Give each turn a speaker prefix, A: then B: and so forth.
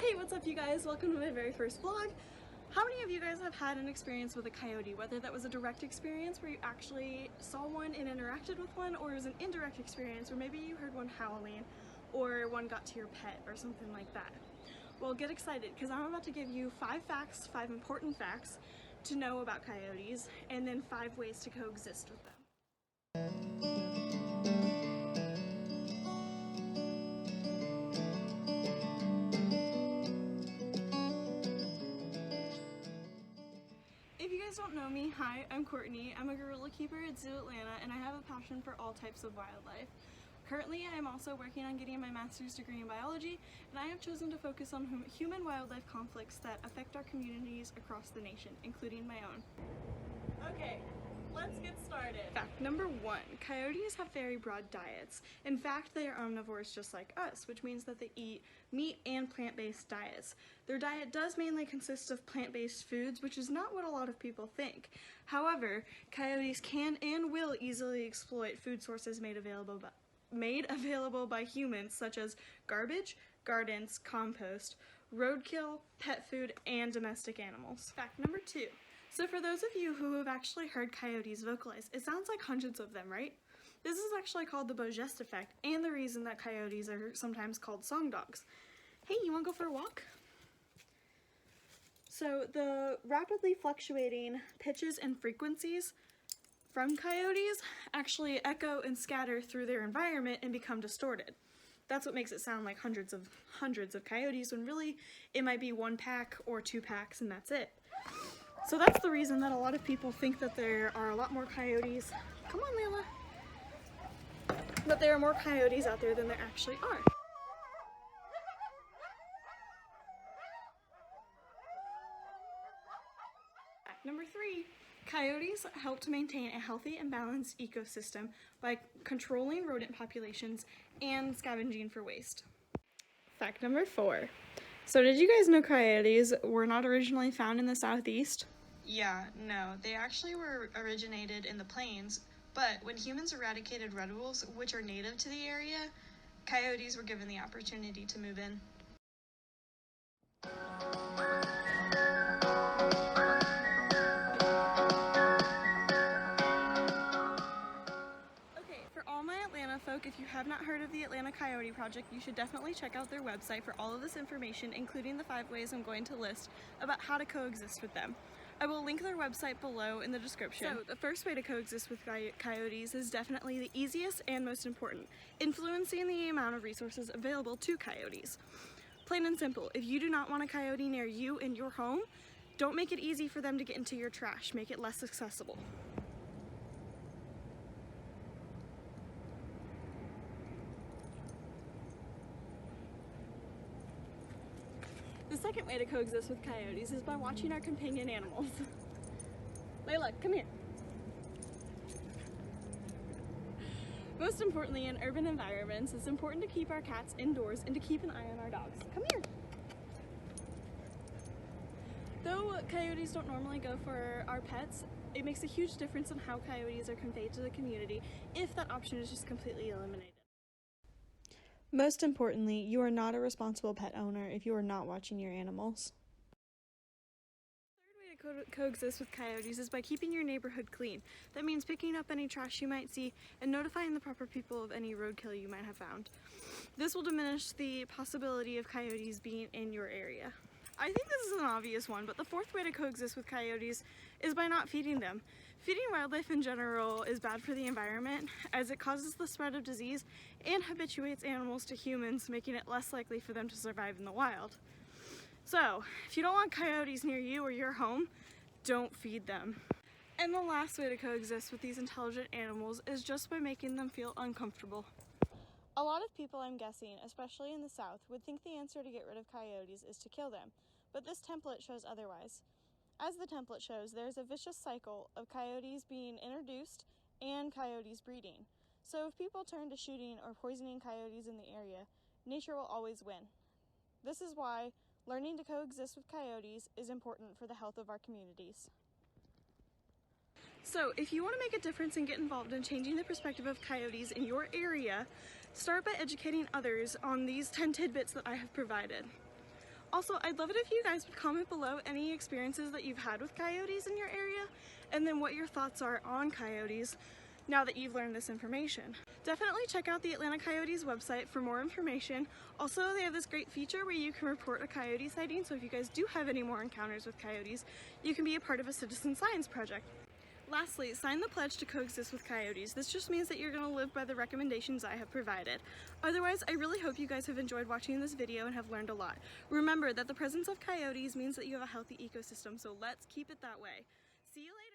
A: Hey, what's up you guys? Welcome to my very first vlog. How many of you guys have had an experience with a coyote, whether that was a direct experience where you actually saw one and interacted with one, or it was an indirect experience where maybe you heard one howling or one got to your pet or something like that? Well, get excited because I'm about to give you 5 facts, 5 important facts to know about coyotes, and then 5 ways to coexist with them. If you guys don't know me, hi, I'm Courtney. I'm a gorilla keeper at Zoo Atlanta, and I have a passion for all types of wildlife. Currently, I am also working on getting my master's degree in biology, and I have chosen to focus on human-wildlife conflicts that affect our communities across the nation, including my own. Okay, let's get started. Fact number 1, coyotes have very broad diets. In fact, they are omnivores just like us, which means that they eat meat and plant-based diets. Their diet does mainly consist of plant-based foods, which is not what a lot of people think. However, coyotes can and will easily exploit food sources made available by humans, such as garbage, gardens, compost, roadkill, pet food, and domestic animals. Fact number 2. So for those of you who have actually heard coyotes vocalize, it sounds like hundreds of them, right? This is actually called the Bourgeois effect, and the reason that coyotes are sometimes called song dogs. Hey, you wanna go for a walk? So the rapidly fluctuating pitches and frequencies from coyotes actually echo and scatter through their environment and become distorted. That's what makes it sound like hundreds of coyotes, when really it might be 1 pack or 2 packs and that's it. So that's the reason that a lot of people think that there are a lot more coyotes. Come on, Layla. That there are more coyotes out there than there actually are. Fact number 3. Coyotes help to maintain a healthy and balanced ecosystem by controlling rodent populations and scavenging for waste. Fact number 4. So did you guys know coyotes were not originally found in the Southeast? Yeah, no, they actually originated in the plains, but when humans eradicated red wolves, which are native to the area, coyotes were given the opportunity to move in. Folk, if you have not heard of the Atlanta Coyote Project, you should definitely check out their website for all of this information, including the 5 ways I'm going to list about how to coexist with them. I will link their website below in the description. So the first way to coexist with coyotes is definitely the easiest and most important, influencing the amount of resources available to coyotes. Plain and simple, if you do not want a coyote near you in your home, don't make it easy for them to get into your trash, make it less accessible. The second way to coexist with coyotes is by watching our companion animals. Layla, come here. Most importantly, in urban environments, it's important to keep our cats indoors and to keep an eye on our dogs. Come here. Though coyotes don't normally go for our pets, it makes a huge difference in how coyotes are conveyed to the community if that option is just completely eliminated. Most importantly, you are not a responsible pet owner if you are not watching your animals. The third way to coexist with coyotes is by keeping your neighborhood clean. That means picking up any trash you might see and notifying the proper people of any roadkill you might have found. This will diminish the possibility of coyotes being in your area. I think this is an obvious one, but the 4th way to coexist with coyotes is by not feeding them. Feeding wildlife in general is bad for the environment, as it causes the spread of disease and habituates animals to humans, making it less likely for them to survive in the wild. So, if you don't want coyotes near you or your home, don't feed them. And the last way to coexist with these intelligent animals is just by making them feel uncomfortable. A lot of people, I'm guessing, especially in the South, would think the answer to get rid of coyotes is to kill them, but this template shows otherwise. As the template shows, there's a vicious cycle of coyotes being introduced and coyotes breeding. So if people turn to shooting or poisoning coyotes in the area, nature will always win. This is why learning to coexist with coyotes is important for the health of our communities. So if you want to make a difference and get involved in changing the perspective of coyotes in your area, start by educating others on these 10 tidbits that I have provided. Also, I'd love it if you guys would comment below any experiences that you've had with coyotes in your area, and then what your thoughts are on coyotes now that you've learned this information. Definitely check out the Atlanta Coyotes website for more information. Also, they have this great feature where you can report a coyote sighting, so if you guys do have any more encounters with coyotes, you can be a part of a citizen science project. Lastly, sign the pledge to coexist with coyotes. This just means that you're going to live by the recommendations I have provided. Otherwise, I really hope you guys have enjoyed watching this video and have learned a lot. Remember that the presence of coyotes means that you have a healthy ecosystem, so let's keep it that way. See you later!